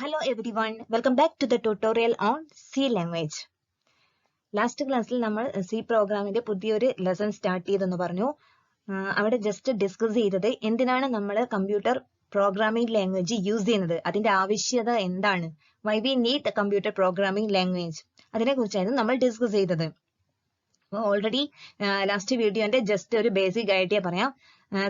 Hello everyone, welcome back to the tutorial on C language. Last ക്ലാസ്സിൽ നമ്മൾ C പ്രോഗ്രാമിന്റെ പുതിയൊരു ലെസൺ സ്റ്റാർട്ട് ചെയ്തെന്ന് പറഞ്ഞു. അവിടെ ജസ്റ്റ് ഡിസ്കസ് ചെയ്തത് എന്തിനാണ് നമ്മൾ കമ്പ്യൂട്ടർ പ്രോഗ്രാമിംഗ് ലാംഗ്വേജ് യൂസ് ചെയ്യുന്നത്, അതിന്റെ ആവശ്യകത എന്താണ്, why we need computer programming language, അതിനെ കുറിച്ചായിരുന്നു നമ്മൾ ഡിസ്കസ് ചെയ്തത്. അപ്പോൾ ഓൾറെഡി ലാസ്റ്റ് വീഡിയോന്റെ ജസ്റ്റ് ഒരു ബേസിക് ഐഡിയ പറയാം.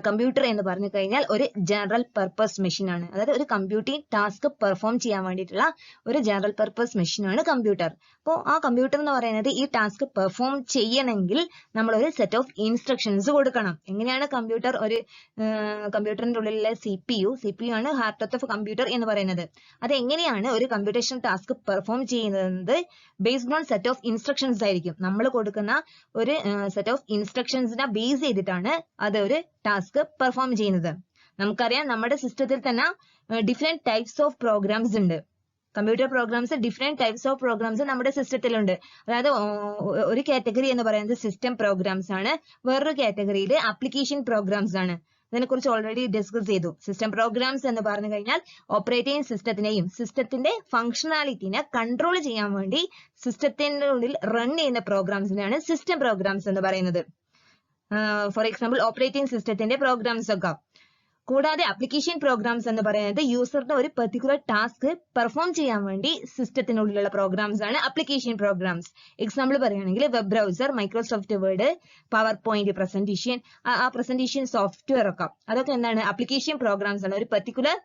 കമ്പ്യൂട്ടർ എന്ന് പറഞ്ഞു കഴിഞ്ഞാൽ ഒരു ജനറൽ പർപ്പസ് മെഷീൻ ആണ്. അതായത് ഒരു കമ്പ്യൂട്ടിംഗ് ടാസ്ക് പെർഫോം ചെയ്യാൻ വേണ്ടിയിട്ടുള്ള ഒരു ജനറൽ പർപ്പസ് മെഷീൻ ആണ് കമ്പ്യൂട്ടർ. അപ്പോൾ ആ കമ്പ്യൂട്ടർ എന്ന് പറയുന്നത് ഈ ടാസ്ക് പെർഫോം ചെയ്യണമെങ്കിൽ നമ്മൾ ഒരു സെറ്റ് ഓഫ് ഇൻസ്ട്രക്ഷൻസ് കൊടുക്കണം. എങ്ങനെയാണ് കമ്പ്യൂട്ടറിന്റെ ഉള്ളിലെ സി പി യു ആണ് ഹാർട്ട് ഓഫ് കമ്പ്യൂട്ടർ എന്ന് പറയുന്നത്. അത് എങ്ങനെയാണ് ഒരു കമ്പ്യൂട്ടേഷൻ ടാസ്ക് പെർഫോം ചെയ്യുന്നത് based on set of instructions ആയിരിക്കും. നമ്മൾ കൊടുക്കുന്ന ഒരു സെറ്റ് ഓഫ് ഇൻസ്ട്രക്ഷൻസിനെ ബേസ് ചെയ്തിട്ടാണ് അത് ഒരു ടാസ്ക് പെർഫോം ചെയ്യുന്നത്. നമുക്കറിയാം നമ്മുടെ സിസ്റ്റത്തിൽ തന്നെ ഡിഫറെന്റ് ടൈപ്സ് ഓഫ് പ്രോഗ്രാംസ് ഉണ്ട്. Computer programs different types of programs നമ്മുടെ സിസ്റ്റത്തിലുണ്ട്. അതായത് ഒരു കാറ്റഗറി എന്ന് പറയുന്നത് സിസ്റ്റം പ്രോഗ്രാംസ് ആണ്, വേറൊരു കാറ്റഗറിയിൽ ആപ്ലിക്കേഷൻ പ്രോഗ്രാംസ് ആണ്. ഇതിനെക്കുറിച്ച് ഓൾറെഡി ഡിസ്കസ് ചെയ്തു. സിസ്റ്റം പ്രോഗ്രാംസ് എന്ന് പറഞ്ഞു കഴിഞ്ഞാൽ ഓപ്പറേറ്റിംഗ് സിസ്റ്റത്തിനെയും സിസ്റ്റത്തിന്റെ ഫംഗ്ഷനാലിറ്റിനെ കൺട്രോൾ ചെയ്യാൻ വേണ്ടി സിസ്റ്റത്തിന്റെ ഉള്ളിൽ റൺ ചെയ്യുന്ന പ്രോഗ്രാംസിനെയാണ് സിസ്റ്റം പ്രോഗ്രാംസ് എന്ന് പറയുന്നത്. ഫോർ എക്സാമ്പിൾ ഓപ്പറേറ്റിംഗ് സിസ്റ്റത്തിന്റെ പ്രോഗ്രാംസ് ഒക്കെ. കൂടാതെ ആപ്ലിക്കേഷൻ പ്രോഗ്രാംസ് എന്ന് പറയുന്നത് യൂസറിന്റെ ഒരു പെർട്ടിക്കുലർ ടാസ്ക് പെർഫോം ചെയ്യാൻ വേണ്ടി സിസ്റ്റത്തിനുള്ളിലുള്ള പ്രോഗ്രാംസ് ആണ് ആപ്ലിക്കേഷൻ പ്രോഗ്രാംസ്. എക്സാമ്പിൾ പറയുകയാണെങ്കിൽ web browser, Microsoft word, power point presentation, ആ പ്രസന്റേഷൻ സോഫ്റ്റ്വെയർ ഒക്കെ, അതൊക്കെ എന്താണ് ആപ്ലിക്കേഷൻ പ്രോഗ്രാംസ് ആണ്. ഒരു പെർട്ടിക്കുലർ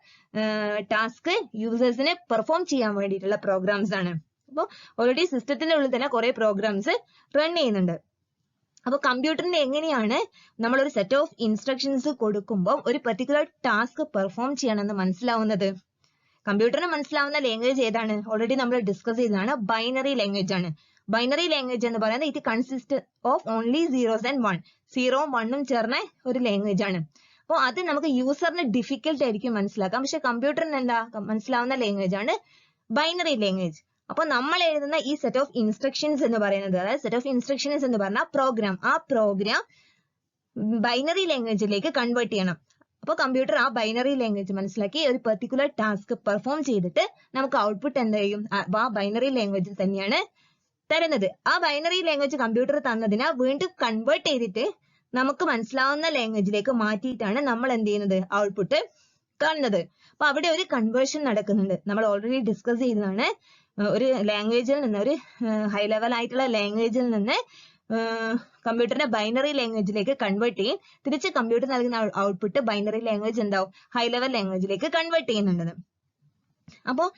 ടാസ്ക് യൂസേഴ്സിന് പെർഫോം ചെയ്യാൻ വേണ്ടിയിട്ടുള്ള പ്രോഗ്രാംസ് ആണ്. അപ്പോൾ ഓൾറെഡി സിസ്റ്റത്തിന്റെ ഉള്ളിൽ തന്നെ കുറെ പ്രോഗ്രാംസ് റൺ ചെയ്യുന്നുണ്ട്. അപ്പൊ കമ്പ്യൂട്ടറിന് എങ്ങനെയാണ് നമ്മളൊരു സെറ്റ് ഓഫ് ഇൻസ്ട്രക്ഷൻസ് കൊടുക്കുമ്പോൾ ഒരു പെർട്ടിക്കുലർ ടാസ്ക് പെർഫോം ചെയ്യണമെന്ന് മനസ്സിലാവുന്നത്? കമ്പ്യൂട്ടറിന് മനസ്സിലാവുന്ന ലാംഗ്വേജ് ഏതാണ്? ഓൾറെഡി നമ്മൾ ഡിസ്കസ് ചെയ്തതാണ്. ബൈനറി ലാംഗ്വേജ് ആണ്. ബൈനറി ലാംഗ്വേജ് എന്ന് പറയുന്നത് it consist of only zeros and one, സീറോയും വണ്ണും ചേർന്ന ഒരു ലാംഗ്വേജ് ആണ്. അപ്പോൾ അത് നമുക്ക് യൂസറിന് ഡിഫിക്കൽട്ട് ആയിരിക്കും മനസ്സിലാക്കാം. പക്ഷെ കമ്പ്യൂട്ടറിന് എന്താ മനസ്സിലാവുന്ന ലാംഗ്വേജ് ആണ് ബൈനറി ലാംഗ്വേജ്. അപ്പൊ നമ്മൾ എഴുതുന്ന ഈ സെറ്റ് ഓഫ് ഇൻസ്ട്രക്ഷൻസ് എന്ന് പറയുന്നത്, അതായത് സെറ്റ് ഓഫ് ഇൻസ്ട്രക്ഷൻസ് എന്ന് പറഞ്ഞാൽ പ്രോഗ്രാം, ആ പ്രോഗ്രാം ബൈനറി ലാംഗ്വേജിലേക്ക് കൺവേർട്ട് ചെയ്യണം. അപ്പോൾ കമ്പ്യൂട്ടർ ആ ബൈനറി ലാംഗ്വേജ് മനസ്സിലാക്കി ഒരു പെർട്ടിക്കുലർ ടാസ്ക് പെർഫോം ചെയ്തിട്ട് നമുക്ക് ഔട്ട്പുട്ട് എന്ത് ചെയ്യും? ആ ബൈനറി ലാംഗ്വേജിൽ തന്നെയാണ് തരുന്നത്. ആ ബൈനറി ലാംഗ്വേജ് കമ്പ്യൂട്ടർ തന്നതിനെ വീണ്ടും കൺവേർട്ട് ചെയ്തിട്ട് നമുക്ക് മനസ്സിലാവുന്ന ലാംഗ്വേജിലേക്ക് മാറ്റിയിട്ടാണ് നമ്മൾ എന്ത് ചെയ്യുന്നത്? ഔട്ട്പുട്ട് കാണുന്നത്. അപ്പൊ അവിടെ ഒരു കൺവേർഷൻ നടക്കുന്നുണ്ട്. നമ്മൾ ഓൾറെഡി ഡിസ്കസ് ചെയ്തതാണ്. ഒരു ലാംഗ്വേജിൽ നിന്ന്, ഒരു ഹൈ ലെവൽ ആയിട്ടുള്ള ലാംഗ്വേജിൽ നിന്ന് കമ്പ്യൂട്ടറിന്റെ ബൈനറി ലാംഗ്വേജിലേക്ക് കൺവേർട്ട് ചെയ്യും. തിരിച്ച് കമ്പ്യൂട്ടർ നൽകുന്ന ഔട്ട്പുട്ട് ബൈനറി ലാംഗ്വേജ് എന്താവും? ഹൈ ലെവൽ ലാംഗ്വേജിലേക്ക് കൺവേർട്ട് ചെയ്യുന്നുണ്ട്. അപ്പോൾ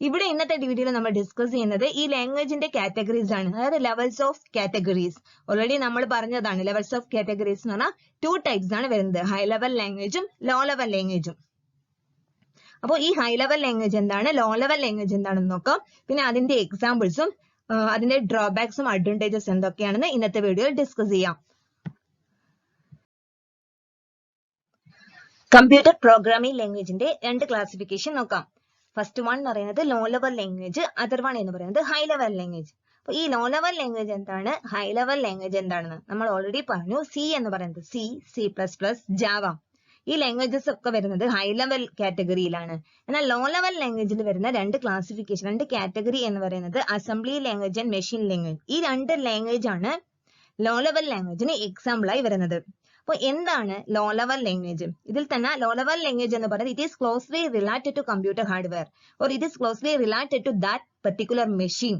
ഇവിടെ ഇന്നത്തെ വീഡിയോയിൽ നമ്മൾ ഡിസ്കസ് ചെയ്യുന്നത് ഈ ലാംഗ്വേജിന്റെ കാറ്റഗറീസ് ആണ്. അതായത് ലെവൽസ് ഓഫ് കാറ്റഗറീസ്. ഓൾറെഡി നമ്മൾ പറഞ്ഞതാണ്. ലെവൽസ് ഓഫ് കാറ്റഗറീസ് എന്ന് പറഞ്ഞാൽ 2 ടൈപ്സ് ആണ് വരുന്നത്. ഹൈ ലെവൽ ലാംഗ്വേജും ലോ ലെവൽ ലാംഗ്വേജും. അപ്പോൾ ഈ ഹൈ ലെവൽ ലാംഗ്വേജ് എന്താണ്, ലോ ലെവൽ ലാംഗ്വേജ് എന്താണെന്ന് നോക്കാം. പിന്നെ അതിന്റെ എക്സാമ്പിൾസും അതിന്റെ ഡ്രോബാക്സും അഡ്വാൻറ്റേജസ് എന്തൊക്കെയാണെന്ന് ഇന്നത്തെ വീഡിയോയിൽ ഡിസ്കസ് ചെയ്യാം. കമ്പ്യൂട്ടർ പ്രോഗ്രാമിംഗ് ലാംഗ്വേജിന്റെ 2 ക്ലാസിഫിക്കേഷൻ നോക്കാം. ഫസ്റ്റ് വൺ എന്ന് പറയുന്നത് low level language, other one എന്ന് പറയുന്നത് ഹൈ ലെവൽ ലാംഗ്വേജ്. അപ്പൊ ഈ ലോ ലെവൽ ലാംഗ്വേജ് എന്താണ്, ഹൈ ലെവൽ ലാംഗ്വേജ് എന്താണെന്ന് നമ്മൾ ഓൾറെഡി പറഞ്ഞു. സി എന്ന് പറയുന്നത് C++, ജാവ, ഈ ലാംഗ്വേജസ് ഒക്കെ വരുന്നത് ഹൈ ലെവൽ കാറ്റഗറിയിലാണ്. എന്നാൽ ലോ ലെവൽ ലാംഗ്വേജിൽ വരുന്ന 2 ക്ലാസിഫിക്കേഷൻ, 2 കാറ്റഗറി എന്ന് പറയുന്നത് assembly language and machine language. ഈ 2 ലാംഗ്വേജ് ആണ് ലോ ലെവൽ ലാംഗ്വേജിന് എക്സാമ്പിൾ ആയി വരുന്നത്. അപ്പോൾ എന്താണ് ലോ ലെവൽ ലാംഗ്വേജ്? ഇതിൽ തന്നെ ലോ ലെവൽ ലാംഗ്വേജ് എന്ന് പറയുന്നത് it is closely related to computer hardware or it is closely related to that particular machine.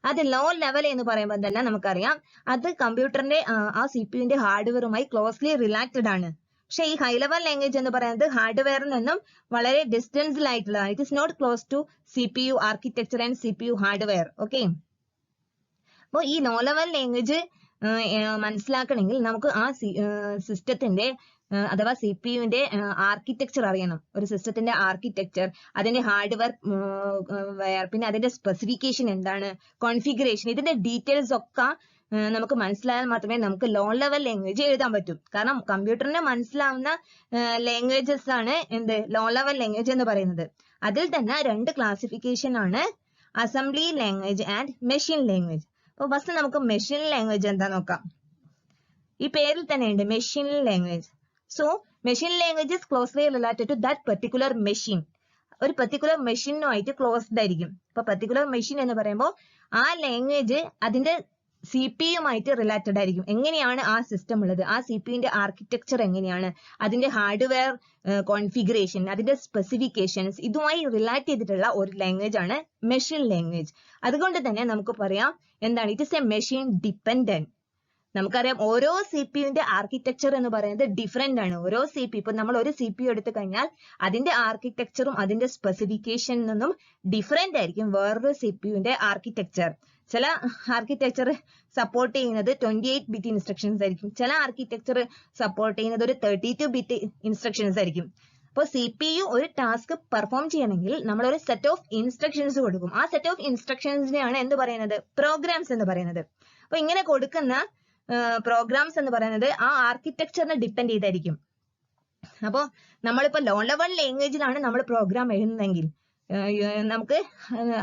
അത് ലോ ലെവൽ എന്ന് പറയുമ്പോൾ തന്നെ നമുക്കറിയാം അത് കമ്പ്യൂട്ടറിന്റെ ആ CPU ന്റെ ഹാർഡ്വെയറുമായി ക്ലോസ്ലി റിലേറ്റഡ് ആണ്. പക്ഷെ ഈ ഹൈ ലെവൽ ലാംഗ്വേജ് എന്ന് പറയുന്നത് ഹാർഡ്വെയറിൽ നിന്നും വളരെ ഡിസ്റ്റൻസിലായിട്ടുള്ള, it is not close to CPU architecture and CPU hardware. Okay. അപ്പോൾ ഈ ലോ ലെവൽ ലാംഗ്വേജ് മനസ്സിലാക്കണമെങ്കിൽ നമുക്ക് ആ സിസ്റ്റത്തിന്റെ അഥവാ CPUവിന്റെ ആർക്കിടെക്ചർ അറിയണം. ഒരു സിസ്റ്റത്തിന്റെ ആർക്കിടെക്ചർ, അതിന്റെ ഹാർഡ്വെയർ, പിന്നെ അതിന്റെ സ്പെസിഫിക്കേഷൻ എന്താണ്, കോൺഫിഗറേഷൻ, ഇതിന്റെ ഡീറ്റെയിൽസ് ഒക്കെ നമുക്ക് മനസ്സിലായാൽ മാത്രമേ നമുക്ക് ലോ ലെവൽ ലാംഗ്വേജ് എഴുതാൻ പറ്റൂ. കാരണം കമ്പ്യൂട്ടറിന് മനസ്സിലാവുന്ന ലാംഗ്വേജസ് ആണ് എന്ത് ലോ ലെവൽ ലാംഗ്വേജ് എന്ന് പറയുന്നത്. അതിൽ തന്നെ 2 ക്ലാസിഫിക്കേഷൻ ആണ്, assembly language and machine language. അപ്പോൾ ഫസ്റ്റ് നമുക്ക് മെഷീൻ ലാംഗ്വേജ് എന്താ നോക്കാം. ഈ പേരിൽ തന്നെ ഉണ്ട് machine language. So machine language is closely related to that particular machine. ഒരു പെർട്ടിക്കുലർ മെഷീനുമായിട്ട് ക്ലോസ്ഡ് ആയിരിക്കും. ഇപ്പൊ പെർട്ടിക്കുലർ മെഷീൻ എന്ന് പറയുമ്പോൾ ആ ലാംഗ്വേജ് അതിന്റെ CPU-യുമായിട്ട് റിലേറ്റഡ് ആയിരിക്കും. എങ്ങനെയാണ് ആ സിസ്റ്റം ഉള്ളത്, ആ CPU-ന്റെ ആർക്കിടെക്ചർ എങ്ങനെയാണ്, അതിന്റെ ഹാർഡ്വെയർ കോൺഫിഗറേഷൻ, അതിന്റെ സ്പെസിഫിക്കേഷൻസ്, ഇതുമായി റിലേറ്റ് ചെയ്തിട്ടുള്ള ഒരു ലാംഗ്വേജ് ആണ് മെഷീൻ ലാംഗ്വേജ്. അതുകൊണ്ട് തന്നെ നമുക്ക് പറയാം എന്താണ്, it is A machine dependent. നമുക്കറിയാം ഓരോ CPU-ന്റെ ആർക്കിടെക്ചർ എന്ന് പറയുന്നത് ഡിഫറെന്റ് ആണ്. ഓരോ CPU, ഇപ്പൊ നമ്മൾ ഒരു CPU എടുത്തു കഴിഞ്ഞാൽ അതിന്റെ ആർക്കിടെക്ചറും അതിന്റെ സ്പെസിഫിക്കേഷനിൽ നിന്നും ഡിഫറെന്റ് ആയിരിക്കും വേറൊരു CPU-ന്റെ ആർക്കിടെക്ചർ. ചില ആർക്കിടെക്ചർ സപ്പോർട്ട് ചെയ്യുന്നത് 28-bit ഇൻസ്ട്രക്ഷൻസ് ആയിരിക്കും, ചില ആർക്കിടെക്ചർ സപ്പോർട്ട് ചെയ്യുന്നത് ഒരു 32-bit ഇൻസ്ട്രക്ഷൻസ് ആയിരിക്കും. അപ്പോൾ CPU ഒരു ടാസ്ക് പെർഫോം ചെയ്യണമെങ്കിൽ നമ്മൾ ഒരു സെറ്റ് ഓഫ് ഇൻസ്ട്രക്ഷൻസ് കൊടുക്കും. ആ സെറ്റ് ഓഫ് ഇൻസ്ട്രക്ഷൻസിനെയാണ് എന്ത് പറയുന്നത്, പ്രോഗ്രാംസ് എന്ന് പറയുന്നത്. അപ്പൊ ഇങ്ങനെ കൊടുക്കുന്ന പ്രോഗ്രാംസ് എന്ന് പറയുന്നത് ആ ആർക്കിടെക്ചറിനെ ഡിപ്പെൻഡ് ചെയ്തായിരിക്കും. അപ്പോൾ നമ്മളിപ്പോ ലോ ലെവൽ ലാംഗ്വേജിലാണ് നമ്മൾ പ്രോഗ്രാം എഴുതുന്നതെങ്കിൽ നമുക്ക്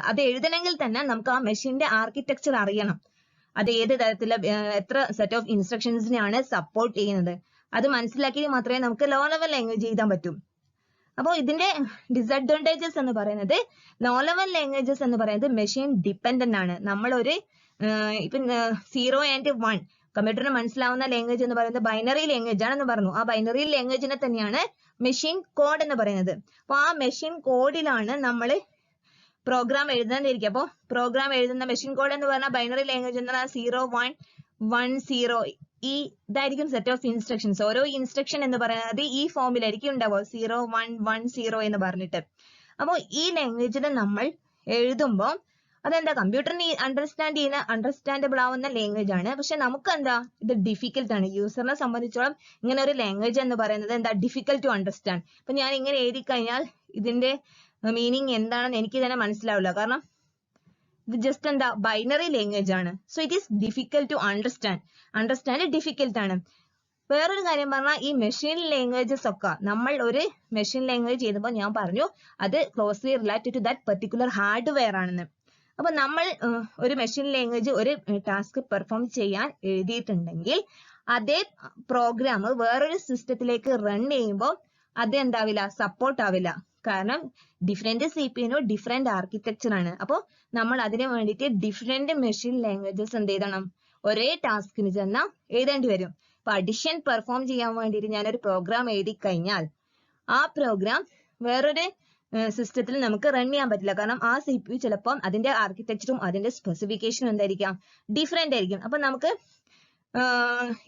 അത് എഴുതണമെങ്കിൽ തന്നെ നമുക്ക് ആ മെഷീന്റെ ആർക്കിടെക്ചർ അറിയണം. അത് ഏത് തരത്തിലുള്ള എത്ര സെറ്റ് ഓഫ് ഇൻസ്ട്രക്ഷൻസിനെയാണ് സപ്പോർട്ട് ചെയ്യുന്നത്, അത് മനസ്സിലാക്കി മാത്രമേ നമുക്ക് ലോ ലെവൽ ലാംഗ്വേജ് എഴുതാൻ പറ്റൂ. അപ്പോൾ ഇതിന്റെ ഡിസഡ്വാൻറ്റേജസ് എന്ന് പറയുന്നത്, ലോ ലെവൽ ലാംഗ്വേജസ് എന്ന് പറയുന്നത് മെഷീൻ ഡിപ്പെൻഡന്റ് ആണ്. നമ്മളൊരു ഇപ്പം 0 and 1 കമ്പ്യൂട്ടറിന് മനസ്സിലാവുന്ന ലാംഗ്വേജ് എന്ന് പറയുന്നത് ബൈനറി ലാംഗ്വേജ് ആണെന്ന് പറഞ്ഞു. ആ ബൈനറി ലാംഗ്വേജിനെ തന്നെയാണ് മെഷീൻ കോഡ് എന്ന് പറയുന്നത്. അപ്പൊ ആ മെഷീൻ കോഡിലാണ് നമ്മൾ പ്രോഗ്രാം എഴുതാനിരിക്കുക. അപ്പോൾ പ്രോഗ്രാം എഴുതുന്ന മെഷീൻ കോഡ് എന്ന് പറഞ്ഞാൽ ബൈനറി ലാംഗ്വേജ് എന്ന് പറഞ്ഞാൽ 0 1 1 0 ഈ ഇതായിരിക്കും സെറ്റ് ഓഫ് ഇൻസ്ട്രക്ഷൻസ്. ഓരോ ഇൻസ്ട്രക്ഷൻ എന്ന് പറയുന്നത് ഈ ഫോമിലായിരിക്കും ഉണ്ടാവുക, 0 1 1 0 എന്ന് പറഞ്ഞിട്ട്. അപ്പോൾ ഈ ലാംഗ്വേജിൽ നമ്മൾ എഴുതുമ്പോൾ അതെന്താ, കമ്പ്യൂട്ടറിന് അണ്ടർസ്റ്റാൻഡബിൾ ആവുന്ന ലാംഗ്വേജ് ആണ്. പക്ഷെ നമുക്ക് എന്താ, ഇത് ഡിഫിക്കൽട്ട് ആണ്. യൂസറിനെ സംബന്ധിച്ചോളം ഇങ്ങനെ ഒരു ലാംഗ്വേജ് എന്ന് പറയുന്നത് എന്താ, ഡിഫിക്കൽട്ട് ടു അണ്ടർസ്റ്റാൻഡ്. ഇപ്പൊ ഞാൻ ഇങ്ങനെ എഴുതി കഴിഞ്ഞാൽ ഇതിന്റെ മീനിങ് എന്താണെന്ന് എനിക്ക് തന്നെ മനസ്സിലാവില്ല, കാരണം ഇത് ജസ്റ്റ് എന്താ ബൈനറി ലാംഗ്വേജ് ആണ്. So it is difficult to understand difficult ആണ്. വേറൊരു കാര്യം പറഞ്ഞാൽ ഈ മെഷീൻ ലാംഗ്വേജസ് ഒക്കെ നമ്മൾ ഒരു മെഷീൻ ലാംഗ്വേജ് ചെയ്യുമ്പോൾ ഞാൻ പറഞ്ഞു അത് closely related to that particular hardware ആണെന്ന്. അപ്പൊ നമ്മൾ ഒരു മെഷീൻ ലാംഗ്വേജ് ഒരു ടാസ്ക് പെർഫോം ചെയ്യാൻ എഴുതിയിട്ടുണ്ടെങ്കിൽ അതേ പ്രോഗ്രാം വേറൊരു സിസ്റ്റത്തിലേക്ക് റൺ ചെയ്യുമ്പോൾ അത് എന്താവില്ല, സപ്പോർട്ട് ആവില്ല. കാരണം ഡിഫറെന്റ് CPU-നും ഡിഫറെന്റ് ആർക്കിടെക്ചർ ആണ്. അപ്പോൾ നമ്മൾ അതിന് വേണ്ടിയിട്ട് ഡിഫറെന്റ് മെഷീൻ ലാംഗ്വേജസ് എന്ത് ചെയ്യണം, ഒരേ ടാസ്കിന് ചെന്നാൽ എഴുതേണ്ടി വരും. ഇപ്പൊ അഡിഷൻ പെർഫോം ചെയ്യാൻ വേണ്ടിയിട്ട് ഞാനൊരു പ്രോഗ്രാം എഴുതി കഴിഞ്ഞാൽ ആ പ്രോഗ്രാം വേറൊരു സിസ്റ്റത്തിൽ നമുക്ക് റൺ ചെയ്യാൻ പറ്റില്ല. കാരണം ആ CPU ചിലപ്പോൾ അതിന്റെ ആർക്കിടെക്ചറും അതിന്റെ സ്പെസിഫിക്കേഷനും എന്തായിരിക്കാം, ഡിഫറെന്റ് ആയിരിക്കും. അപ്പൊ നമുക്ക്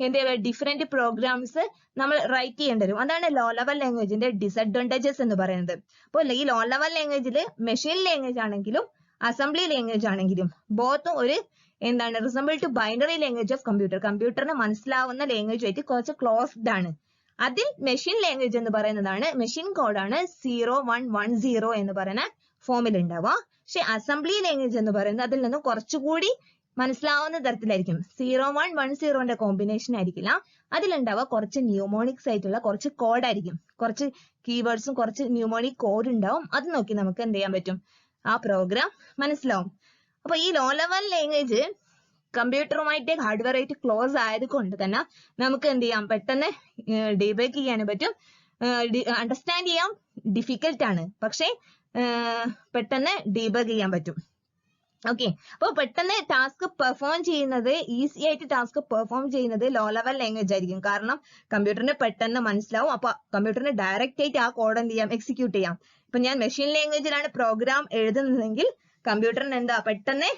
എന്താ ഡിഫറെന്റ് പ്രോഗ്രാംസ് നമ്മൾ റൈറ്റ് ചെയ്യേണ്ടി വരും. അതാണ് ലോ ലെവൽ ലാംഗ്വേജിന്റെ ഡിസഡ്വാൻറ്റേജസ് എന്ന് പറയുന്നത്. അപ്പോൾ ഈ ലോ ലെവൽ ലാംഗ്വേജിൽ മെഷീൻ ലാംഗ്വേജ് ആണെങ്കിലും അസംബ്ലി ലാംഗ്വേജ് ആണെങ്കിലും ബോത്തും ഒരു എന്താണ് resemble to binary language of കമ്പ്യൂട്ടറിന് മനസ്സിലാവുന്ന ലാംഗ്വേജ് ആയിട്ട് കുറച്ച് ക്ലോസ്ഡ് ആണ്. അതിൽ മെഷീൻ ലാംഗ്വേജ് എന്ന് പറയുന്നതാണ്, മെഷീൻ കോഡാണ് 0 1 1 0 എന്ന് പറയുന്ന ഫോമിൽ ഉണ്ടാവുക. പക്ഷെ അസംബ്ലി ലാംഗ്വേജ് എന്ന് പറയുന്നത് അതിൽ നിന്ന് കുറച്ചുകൂടി മനസ്സിലാവുന്ന തരത്തിലായിരിക്കും. 0 1 1 0ന്റെ കോമ്പിനേഷൻ ആയിരിക്കില്ല അതിലുണ്ടാവുക, കുറച്ച് ന്യൂമോണിക്സ് ആയിട്ടുള്ള കുറച്ച് കോഡായിരിക്കും, കുറച്ച് കീവേഡ്സും കുറച്ച് ന്യൂമോണിക് കോഡ് ഉണ്ടാവും. അത് നോക്കി നമുക്ക് എന്ത് ചെയ്യാൻ പറ്റും, ആ പ്രോഗ്രാം മനസ്സിലാവും. അപ്പൊ ഈ ലോ ലെവൽ ലാംഗ്വേജ് കമ്പ്യൂട്ടറുമായിട്ട് ഹാർഡ്വെയർ ആയിട്ട് ക്ലോസ് ആയത് കൊണ്ട് തന്നെ നമുക്ക് എന്ത് ചെയ്യാം, പെട്ടെന്ന് ഡീബഗ് ചെയ്യാനും പറ്റും. അണ്ടർസ്റ്റാൻഡ് ചെയ്യാൻ ഡിഫിക്കൽട്ട് ആണ്, പക്ഷെ പെട്ടെന്ന് ഡീബഗ് ചെയ്യാൻ പറ്റും. ഓക്കെ, അപ്പൊ പെട്ടെന്ന് ടാസ്ക് പെർഫോം ചെയ്യുന്നത്, ഈസി ആയിട്ട് ടാസ്ക് പെർഫോം ചെയ്യുന്നത് ലോ ലെവൽ ലാംഗ്വേജ് ആയിരിക്കും. കാരണം കമ്പ്യൂട്ടറിന് പെട്ടെന്ന് മനസ്സിലാവും. അപ്പൊ കമ്പ്യൂട്ടറിന് ഡയറക്റ്റ് ആയിട്ട് ആ കോഡ് എന്ത് ചെയ്യാം, എക്സിക്യൂട്ട് ചെയ്യാം. ഇപ്പൊ ഞാൻ മെഷീൻ ലാംഗ്വേജിലാണ് പ്രോഗ്രാം എഴുതുന്നതെങ്കിൽ കമ്പ്യൂട്ടറിന് എന്താ പെട്ടെന്ന്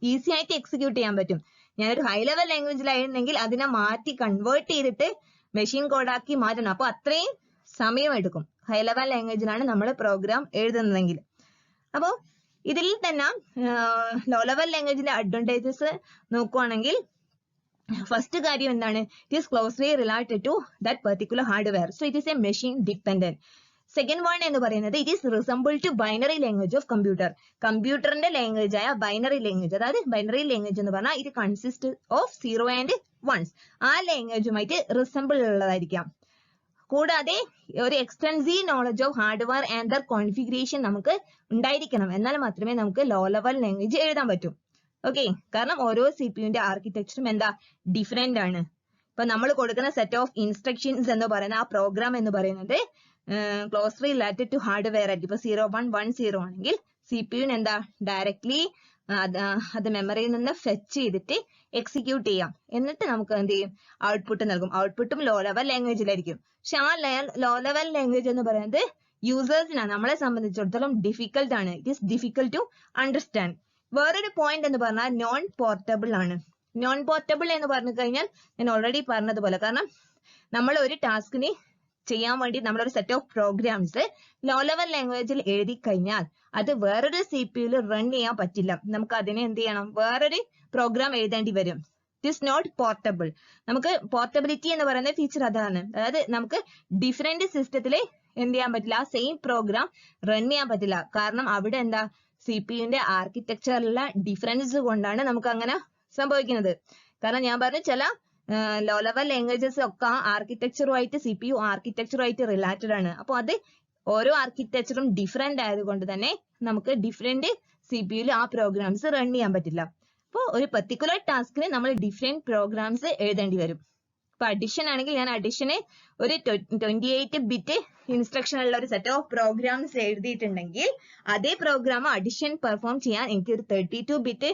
ഈസി ആയിട്ട് എക്സിക്യൂട്ട് ചെയ്യാൻ പറ്റും. ഞാനൊരു ഹൈ ലെവൽ ലാംഗ്വേജിലായിരുന്നെങ്കിൽ അതിനെ മാറ്റി കൺവേർട്ട് ചെയ്തിട്ട് മെഷീൻ കോഡാക്കി മാറ്റണം. അപ്പൊ അത്രയും സമയം എടുക്കും ഹൈ ലെവൽ ലാംഗ്വേജിലാണ് നമ്മൾ പ്രോഗ്രാം എഴുതുന്നതെങ്കിൽ. അപ്പോൾ ഇതിൽ തന്നെ ലോ ലെവൽ ലാംഗ്വേജിന്റെ അഡ്വാൻറ്റേജസ് നോക്കുവാണെങ്കിൽ ഫസ്റ്റ് കാര്യം എന്താണ്, it is closely related to that particular hardware. So it is a machine dependent. Second one എന്ന് പറയുന്നത് it is resemble to binary language of കമ്പ്യൂട്ടറിന്റെ ലാംഗ്വേജ് ആയ ബൈനറി ലാംഗ്വേജ്. അതായത് ബൈനറി ലാംഗ്വേജ് എന്ന് പറഞ്ഞാൽ ഇത് കൺസിസ്റ്റ് ഓഫ് 0 and 1s. ആ ലാംഗ്വേജുമായിട്ട് resemble ഉള്ളതായിരിക്കാം. കൂടാതെ ഒരു extensive knowledge of hardware and there configuration നമുക്ക് ഉണ്ടായിരിക്കണം. എന്നാൽ മാത്രമേ നമുക്ക് ലോ ലെവൽ ലാംഗ്വേജ് എഴുതാൻ പറ്റൂ. ഓക്കെ, കാരണം ഓരോ CPU-ന്റെ ആർക്കിടെക്ചറും എന്താ ഡിഫറെന്റ് ആണ്. ഇപ്പൊ നമ്മൾ കൊടുക്കുന്ന സെറ്റ് ഓഫ് ഇൻസ്ട്രക്ഷൻസ് എന്ന് പറയുന്ന ആ പ്രോഗ്രാം എന്ന് പറയുന്നത് ക്ലോസ്ലി റിലേറ്റഡ് ടു ഹാർഡ്വെയർ ആയിരിക്കും. ഇപ്പൊ 0110 ആണെങ്കിൽ CPU എന്താ ഡയറക്ട്ലി അത് മെമ്മറിയിൽ നിന്ന് ഫെച്ച് ചെയ്തിട്ട് എക്സിക്യൂട്ട് ചെയ്യാം. എന്നിട്ട് നമുക്ക് എന്ത് ചെയ്യും, ഔട്ട്പുട്ട് നൽകും. ഔട്ട്പുട്ടും ലോ ലെവൽ ലാംഗ്വേജിലായിരിക്കും. പക്ഷെ ആ ലോ ലെവൽ ലാംഗ്വേജ് എന്ന് പറയുന്നത് യൂസേഴ്സിനാണ്, നമ്മളെ സംബന്ധിച്ചിടത്തോളം ഡിഫിക്കൽട്ട് ആണ്. It is difficult to understand. വേറൊരു പോയിന്റ് എന്ന് പറഞ്ഞാൽ നോൺ പോർട്ടബിൾ ആണ്. നോൺ പോർട്ടബിൾ എന്ന് പറഞ്ഞു കഴിഞ്ഞാൽ ഞാൻ ഓൾറെഡി പറഞ്ഞതുപോലെ, കാരണം നമ്മൾ ഒരു ടാസ്കിന് ചെയ്യാൻ വേണ്ടി നമ്മളൊരു set of programs low level ലാംഗ്വേജിൽ എഴുതി കഴിഞ്ഞാൽ അത് വേറൊരു CPU റൺ ചെയ്യാൻ പറ്റില്ല. നമുക്ക് അതിനെ എന്ത് ചെയ്യണം, വേറൊരു പ്രോഗ്രാം എഴുതേണ്ടി വരും. It is not portable. നമുക്ക് പോർട്ടബിലിറ്റി എന്ന് പറയുന്ന ഫീച്ചർ അതാണ്. അതായത് നമുക്ക് ഡിഫറെന്റ് സിസ്റ്റത്തിൽ എന്ത് ചെയ്യാൻ പറ്റില്ല, ആ സെയിം പ്രോഗ്രാം റൺ ചെയ്യാൻ പറ്റില്ല. കാരണം അവിടെ എന്താ, CPU ആർക്കിടെക്ചറിലുള്ള ഡിഫറൻസ് കൊണ്ടാണ് നമുക്ക് അങ്ങനെ സംഭവിക്കുന്നത്. കാരണം ഞാൻ പറഞ്ഞ ചില ലോ ലെവൽ ലാംഗ്വേജസ് ഒക്കെ ആർക്കിടെക്ചറുമായിട്ട് CPU ആർക്കിടെക്ചറുമായിട്ട് റിലേറ്റഡ് ആണ്. അപ്പോൾ അത് ഓരോ ആർക്കിടെക്ചറും ഡിഫറെന്റ് ആയതുകൊണ്ട് തന്നെ നമുക്ക് ഡിഫറെന്റ് CPU ആ പ്രോഗ്രാംസ് റൺ ചെയ്യാൻ പറ്റില്ല. അപ്പോൾ ഒരു പെർട്ടിക്കുലർ ടാസ്കിന് നമ്മൾ ഡിഫറെന്റ് പ്രോഗ്രാംസ് എഴുതേണ്ടി വരും. ഇപ്പൊ അഡിഷൻ ആണെങ്കിൽ ഞാൻ അഡിഷന് ഒരു 28 ബിറ്റ് ഇൻസ്ട്രക്ഷൻ ഉള്ള ഒരു സെറ്റ് ഓഫ് പ്രോഗ്രാംസ് എഴുതിയിട്ടുണ്ടെങ്കിൽ അതേ പ്രോഗ്രാം അഡിഷൻ പെർഫോം ചെയ്യാൻ എനിക്ക് ഒരു 32 ബിറ്റ്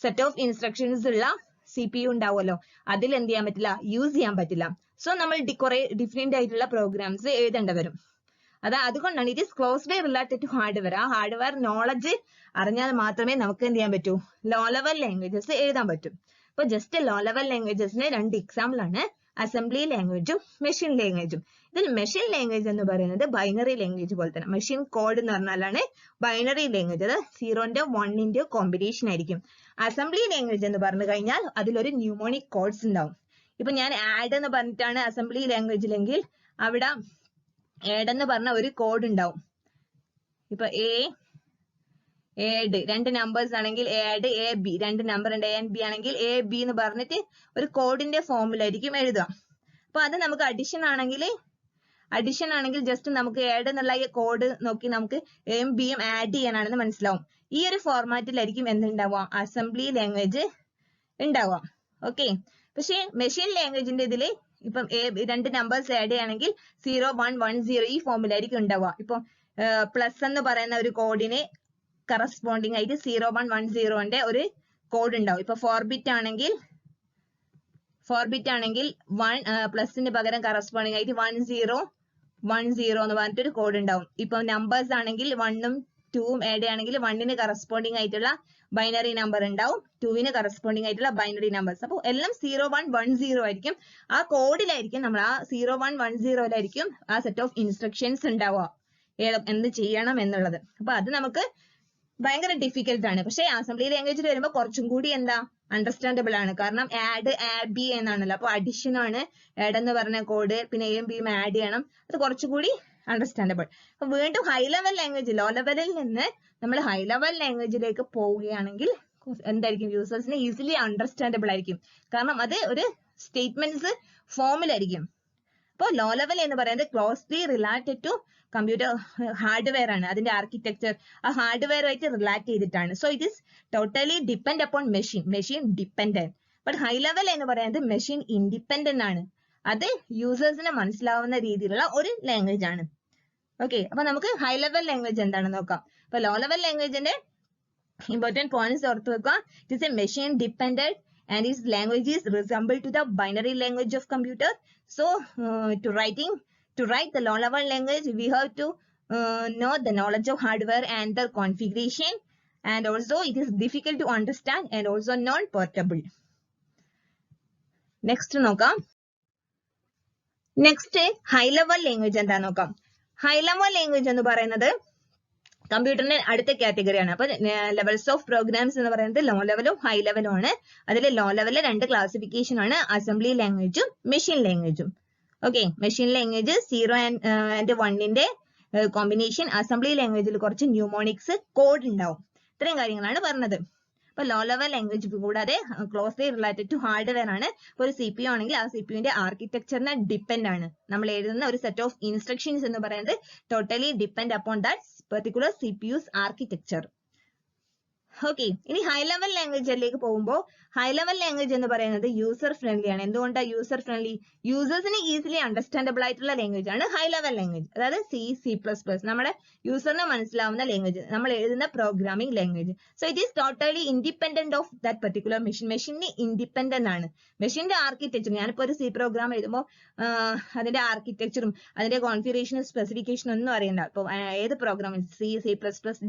സെറ്റ് ഓഫ് ഇൻസ്ട്രക്ഷൻസ് ഉള്ള CPU ഉണ്ടാവുമല്ലോ, അതിൽ എന്ത് ചെയ്യാൻ പറ്റില്ല, യൂസ് ചെയ്യാൻ പറ്റില്ല. സോ നമ്മൾ കുറെ ഡിഫറെന്റ് ആയിട്ടുള്ള പ്രോഗ്രാംസ് എഴുതേണ്ടി വരും. അതുകൊണ്ടാണ് it is closely related to hardware. ആ ഹാർഡ്വെയർ നോളജ് അറിഞ്ഞാൽ മാത്രമേ നമുക്ക് എന്ത് ചെയ്യാൻ പറ്റൂ, ലോ ലെവൽ ലാംഗ്വേജസ് എഴുതാൻ പറ്റും. അപ്പൊ ജസ്റ്റ് ലോ ലെവൽ ലാംഗ്വേജസിന് 2 എക്സാമ്പിൾ ആണ്, അസംബ്ലി ലാംഗ്വേജും മെഷീൻ ലാംഗ്വേജും. ഇതിൽ മെഷീൻ ലാംഗ്വേജ് എന്ന് പറയുന്നത് ബൈനറി ലാംഗ്വേജ് പോലെ തന്നെ, മെഷീൻ കോഡ് എന്ന് പറഞ്ഞാലാണ് ബൈനറി ലാംഗ്വേജ്. അത് 0ന്റെ 1ന്റെ കോമ്പിനേഷൻ ആയിരിക്കും. അസംബ്ലി ലാംഗ്വേജ് എന്ന് പറഞ്ഞു കഴിഞ്ഞാൽ അതിലൊരു ന്യൂമോണിക് കോഡ്സ് ഉണ്ടാവും. ഇപ്പൊ ഞാൻ ആഡ് എന്ന് പറഞ്ഞിട്ടാണ് അസംബ്ലി ലാംഗ്വേജിലെങ്കിൽ അവിടെ ആഡ് എന്ന് പറഞ്ഞ ഒരു കോഡ് ഉണ്ടാവും. ഇപ്പൊ ആഡ് 2 നമ്പേഴ്സ് ആണെങ്കിൽ ആഡ് AB, 2 നമ്പർ ഉണ്ട് A and B ആണെങ്കിൽ AB എന്ന് പറഞ്ഞിട്ട് ഒരു കോഡിന്റെ ഫോമിലായിരിക്കും എഴുതുക. അപ്പൊ അത് നമുക്ക് അഡിഷൻ ആണെങ്കിൽ ജസ്റ്റ് നമുക്ക് ആഡ് എന്നുള്ള ഈ കോഡ് നോക്കി നമുക്ക് എയും ബിയും ആഡ് ചെയ്യാനാണെന്ന് മനസ്സിലാവും. ഈ ഒരു ഫോർമാറ്റിലായിരിക്കും എന്തുണ്ടാവുക, അസംബ്ലി ലാംഗ്വേജ് ഉണ്ടാവുക. ഓക്കെ. പക്ഷെ മെഷീൻ ലാംഗ്വേജിന്റെ ഇതില് ഇപ്പം 2 നമ്പേഴ്സ് ആഡ് ചെയ്യുകയാണെങ്കിൽ 0110 ഈ ഫോമിലായിരിക്കും ഉണ്ടാവുക. ഇപ്പം പ്ലസ് എന്ന് പറയുന്ന ഒരു കോഡിന് കറസ്പോണ്ടിങ് ആയിട്ട് 0110ന്റെ ഒരു കോഡ് ഉണ്ടാവും. ഇപ്പൊ 4 ബിറ്റ് ആണെങ്കിൽ 1 പ്ലസിന് പകരം കറസ്പോണ്ടിങ് ആയിട്ട് 1010 എന്ന് പറഞ്ഞിട്ടൊരു കോഡ് ഉണ്ടാവും. ഇപ്പൊ നമ്പേഴ്സ് ആണെങ്കിൽ 1ഉം 2ഉം ആഡ് ചെയ്യുകയാണെങ്കിൽ 1ന് കറസ്പോണ്ടിങ് ആയിട്ടുള്ള ബൈനറി നമ്പർ ഉണ്ടാവും, 2ന് കറസ്പോണ്ടിങ് ആയിട്ടുള്ള ബൈനറി നമ്പേഴ്സ്. അപ്പോൾ എല്ലാം 0110 ആയിരിക്കും. ആ കോഡിലായിരിക്കും നമ്മൾ ആ 0110ലായിരിക്കും ആ സെറ്റ് ഓഫ് ഇൻസ്ട്രക്ഷൻസ് ഉണ്ടാവുക, എന്ത് ചെയ്യണം എന്നുള്ളത്. അപ്പൊ അത് നമുക്ക് ഭയങ്കര ഡിഫിക്കൽട്ട് ആണ്. പക്ഷെ അസംബ്ലി ലാംഗ്വേജിൽ വരുമ്പോൾ കുറച്ചും കൂടി എന്താ അണ്ടർസ്റ്റാൻഡബിൾ ആണ്. കാരണം ആഡ് AB എന്നാണല്ലോ, അപ്പൊ അഡിഷൻ ആണ് ആഡ് എന്ന് പറഞ്ഞ കോഡ്, പിന്നെ എയും ബിയും ആഡ് ചെയ്യണം, അത് കുറച്ചുകൂടി അണ്ടർസ്റ്റാൻഡബിൾ. അപ്പൊ വീണ്ടും ഹൈ ലെവൽ ലാംഗ്വേജ്, ലോ ലെവലിൽ നിന്ന് നമ്മൾ ഹൈ ലെവൽ ലാംഗ്വേജിലേക്ക് പോവുകയാണെങ്കിൽ എന്തായിരിക്കും, യൂസേഴ്സിന് ഈസിലി അണ്ടർസ്റ്റാൻഡബിൾ ആയിരിക്കും. കാരണം അത് ഒരു സ്റ്റേറ്റ്മെന്റ്സ് ഫോമിലായിരിക്കും. അപ്പോൾ ലോ ലെവൽ എന്ന് പറയുന്നത് closely related to computer hardware ആണ്. അതിന്റെ ആർക്കിടെക്ചർ ആ ഹാർഡ്വെയറുമായിട്ട് റിലേറ്റ് ചെയ്തിട്ടാണ്. So it is totally depend upon machine dependent. But high level എന്ന് പറയുന്നത് മെഷീൻ ഇൻഡിപെൻഡന്റ് ആണ്. അത് യൂസേഴ്സിന് മനസ്സിലാവുന്ന രീതിയിലുള്ള ഒരു ലാംഗ്വേജ് ആണ്. ഓക്കെ. അപ്പൊ നമുക്ക് ഹൈ ലെവൽ ലാംഗ്വേജ് എന്താണെന്ന് നോക്കാം. അപ്പൊ ലോ ലെവൽ ലാംഗ്വേജിന്റെ ഇമ്പോർട്ടന്റ് പോയിന്റ്സ് ഓർത്ത് വെക്കുക. It is A machine dependent and its language is resemble to the binary language of computer. So to write the low level language we have to know the knowledge of hardware and the configuration, and also it is difficult to understand and also non portable. Next നോക്കാം. Next high level language എന്താ നോക്കാം. High level language എന്ന് പറയുന്നത് കമ്പ്യൂട്ടറിന്റെ അടുത്ത കാറ്റഗറിയാണ്. അപ്പൊ levels of programmes എന്ന് പറയുന്നത് ലോ ലെവലും ഹൈ ലെവലും ആണ്. അതിൽ ലോ ലെവലിലെ 2 ക്ലാസിഫിക്കേഷൻ ആണ്, അസംബ്ലി ലാംഗ്വേജും മെഷീൻ ലാംഗ്വേജും. ഓക്കെ. മെഷീൻ ലാംഗ്വേജ് 0 and 1ന്റെ കോമ്പിനേഷൻ, അസംബ്ലി ലാംഗ്വേജിൽ കുറച്ച് ന്യൂമോണിക്സ് കോഡ് ഉണ്ടാവും. ഇത്രയും കാര്യങ്ങളാണ് പറഞ്ഞത്. അപ്പൊ ലോ ലെവൽ ലാംഗ്വേജ് കൂടാതെ ക്ലോസ്ലി റിലേറ്റഡ് ടു ഹാർഡ്വെയർ ആണ്. ഇപ്പൊ ഒരു CPU ആണെങ്കിൽ ആ CPUന്റെ ആർക്കിടെക്ചറിനെ ഡിപ്പെൻഡ് ആണ്. നമ്മൾ എഴുതുന്ന ഒരു സെറ്റ് ഓഫ് ഇൻസ്ട്രക്ഷൻസ് എന്ന് പറയുന്നത് totally depend upon that particular CPU's architecture. Okay, ഇനി ഹൈ ലെവൽ ലാംഗ്വേജിലേക്ക് പോകുമ്പോൾ ഹൈ ലെവൽ ലാംഗ്വേജ് എന്ന് പറയുന്നത് യൂസർ ഫ്രണ്ട്ലി ആണ്. എന്തുകൊണ്ടാണ് യൂസർ ഫ്രണ്ട്ലി? യൂസേഴ്സിന് ഈസിലി അണ്ടർസ്റ്റാൻഡബിൾ ആയിട്ടുള്ള ലാംഗ്വേജ് ആണ് ഹൈ ലെവൽ ലാംഗ്വേജ്. അതായത് C++, നമ്മുടെ യൂസറിന് മനസ്സിലാവുന്ന ലാംഗ്വേജ്, നമ്മൾ എഴുതുന്ന programming language. So it is totally independent of that particular machine. Machine independent ആണ്. മെഷീന്റെ ആർക്കിടെക്ചർ, ഞാനിപ്പോ ഒരു C പ്രോഗ്രാം എഴുതുമ്പോൾ അതിന്റെ ആർക്കിടെക്ചറും അതിന്റെ കോൺഫിഗറേഷനും സ്പെസിഫിക്കേഷനും ഒന്നും അറിയണ്ട. ഇപ്പൊ ഏത് program C++,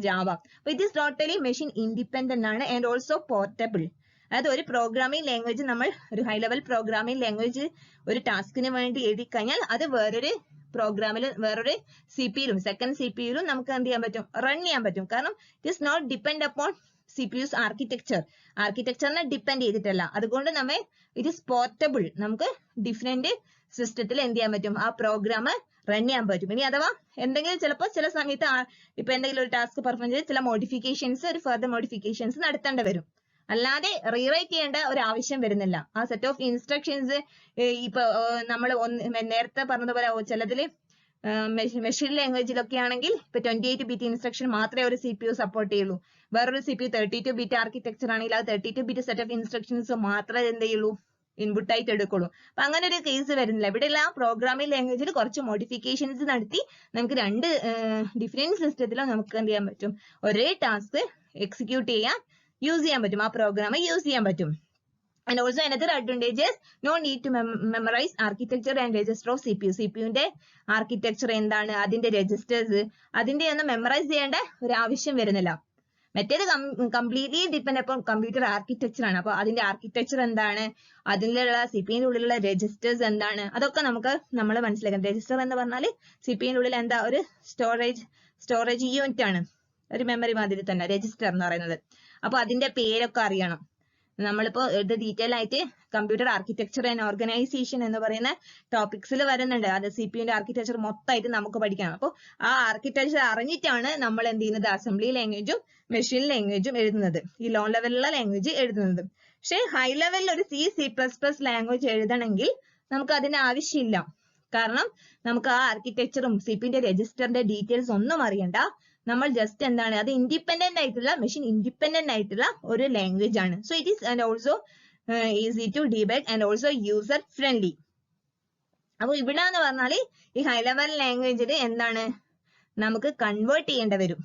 Java, it is totally machine independent ആണ് ആൻഡ് ഓൾസോ പോർട്ടബിൾ. അതായത് ഒരു പ്രോഗ്രാമിംഗ് ലാംഗ്വേജ്, നമ്മൾ ഒരു ഹൈ ലെവൽ പ്രോഗ്രാമിംഗ് ലാംഗ്വേജ് ഒരു ടാസ്കിന് വേണ്ടി എഴുതി കഴിഞ്ഞാൽ അത് വേറൊരു പ്രോഗ്രാമിൽ, വേറൊരു CPU-ലും സെക്കൻഡ് CPU-ലും നമുക്ക് എന്ത് ചെയ്യാൻ പറ്റും? റൺ ചെയ്യാൻ പറ്റും. കാരണം it is not depend upon CPU's ആർക്കിടെക്ചറിനെ ഡിപ്പെൻഡ് ചെയ്തിട്ടല്ല. അതുകൊണ്ട് നമ്മെ ഇറ്റ് ഈസ് പോർട്ടബിൾ. നമുക്ക് ഡിഫറെന്റ് സിസ്റ്റത്തിൽ എന്ത് ചെയ്യാൻ പറ്റും? ആ പ്രോഗ്രാം റൺ ചെയ്യാൻ പറ്റും. ഇനി അഥവാ എന്തെങ്കിലും ചിലപ്പോൾ ചില സമയത്ത് ഇപ്പൊ എന്തെങ്കിലും ഒരു ടാസ്ക് പെർഫോം ചെയ്ത് ചില മോഡിഫിക്കേഷൻസ്, ഒരു ഫർദർ മോഡിഫിക്കേഷൻസ് നടത്തേണ്ടി വരും. അല്ലാതെ റീറൈറ്റ് ചെയ്യേണ്ട ഒരു ആവശ്യം വരുന്നില്ല. ആ സെറ്റ് ഓഫ് ഇൻസ്ട്രക്ഷൻസ് ഇപ്പൊ നമ്മൾ നേരത്തെ പറഞ്ഞതുപോലെ ചിലതിൽ മെഷീൻ ലാംഗ്വേജിലൊക്കെ ആണെങ്കിൽ ഇപ്പൊ 28-bit ഇൻസ്ട്രക്ഷൻ മാത്രമേ ഒരു CPU സപ്പോർട്ട് ചെയ്യുള്ളൂ. വേറൊരു CPU 32-bit ആർക്കിടെക്ചർ ആണെങ്കിൽ അത് 32-bit സെറ്റ് ഓഫ് ഇൻസ്ട്രക്ഷൻസ് മാത്രമേ എന്ത് ചെയ്യുള്ളൂ? ഇൻപുട്ട് ആയിട്ട് എടുക്കുള്ളൂ. അപ്പൊ അങ്ങനെ ഒരു കേസ് വരുന്നില്ല. ഇവിടെ എല്ലാം പ്രോഗ്രാമിംഗ് ലാംഗ്വേജിൽ കുറച്ച് മോഡിഫിക്കേഷൻസ് നടത്തി നമുക്ക് രണ്ട് ഡിഫറെന്റ് സിസ്റ്റത്തിലും നമുക്ക് എന്ത് ചെയ്യാൻ പറ്റും? ഒരേ ടാസ്ക് എക്സിക്യൂട്ട് ചെയ്യാൻ യൂസ് ചെയ്യാൻ പറ്റും. ആ പ്രോഗ്രാം യൂസ് ചെയ്യാൻ പറ്റും. And also another advantage is no need to memorize architecture and register of CPU. CPU-ന്റെ ആർക്കിടെക്ചർ എന്താണ്, അതിന്റെ രജിസ്റ്റേഴ്സ്, അതിന്റെ ഒന്നും മെമ്മറൈസ് ചെയ്യേണ്ട ഒരു ആവശ്യം വരുന്നില്ല. മറ്റേത് കംപ്ലീറ്റ്ലി ഡിപ്പെൻഡ് അപ്പോൾ കമ്പ്യൂട്ടർ ആർക്കിടെക്ചർ ആണ്. അപ്പൊ അതിന്റെ ആർക്കിടെക്ചർ എന്താണ്, അതിലുള്ള CPU-ന്റെ ഉള്ളിലുള്ള രജിസ്റ്റേഴ്സ് എന്താണ്, അതൊക്കെ നമ്മൾ മനസ്സിലാക്കണം. രജിസ്റ്റർ എന്ന് പറഞ്ഞാൽ CPU-ന്റെ ഉള്ളിൽ എന്താ, ഒരു സ്റ്റോറേജ് യൂണിറ്റ് ആണ്. ഒരു മെമ്മറി മാതിരി തന്നെ രജിസ്റ്റർ എന്ന് പറയുന്നത്. അപ്പൊ അതിന്റെ പേരൊക്കെ അറിയണം. നമ്മളിപ്പോ ഇത് ഡീറ്റെയിൽ ആയിട്ട് കമ്പ്യൂട്ടർ ആർക്കിടെക്ചർ ആൻഡ് ഓർഗനൈസേഷൻ എന്ന് പറയുന്ന ടോപ്പിക്സിൽ വരുന്നുണ്ട്. അത് CPU-ന്റെ ആർക്കിടെക്ചർ മൊത്തമായിട്ട് നമുക്ക് പഠിക്കണം. അപ്പോൾ ആ ആർക്കിടെക്ചർ അറിഞ്ഞിട്ടാണ് നമ്മൾ എന്ത് ചെയ്യുന്നത്? അസംബ്ലി ലാംഗ്വേജും മെഷീൻ ലാംഗ്വേജും എഴുതുന്നത്, ഈ ലോ ലെവലിലുള്ള ലാംഗ്വേജ് എഴുതുന്നത്. പക്ഷെ ഹൈ ലെവലിൽ ഒരു C++ ലാംഗ്വേജ് എഴുതണമെങ്കിൽ നമുക്ക് അതിന് ആവശ്യമില്ല. കാരണം നമുക്ക് ആ ആർക്കിടെക്ചറും CPU-ന്റെ രജിസ്റ്ററിന്റെ ഡീറ്റെയിൽസ് ഒന്നും അറിയണ്ട. നമ്മൾ ജസ്റ്റ് എന്താണ്, അത് ഇൻഡിപെൻഡന്റ് ആയിട്ടുള്ള, മെഷീൻ ഇൻഡിപെൻഡന്റ് ആയിട്ടുള്ള ഒരു ലാംഗ്വേജ് ആണ്. So it is and also easy to debug and also user friendly. അപ്പൊ ഇവിടെ എന്ന് പറഞ്ഞാൽ ഈ ഹൈ ലെവൽ ലാംഗ്വേജിൽ എന്താണ്, നമുക്ക് കൺവേർട്ട് ചെയ്യേണ്ടി വരും.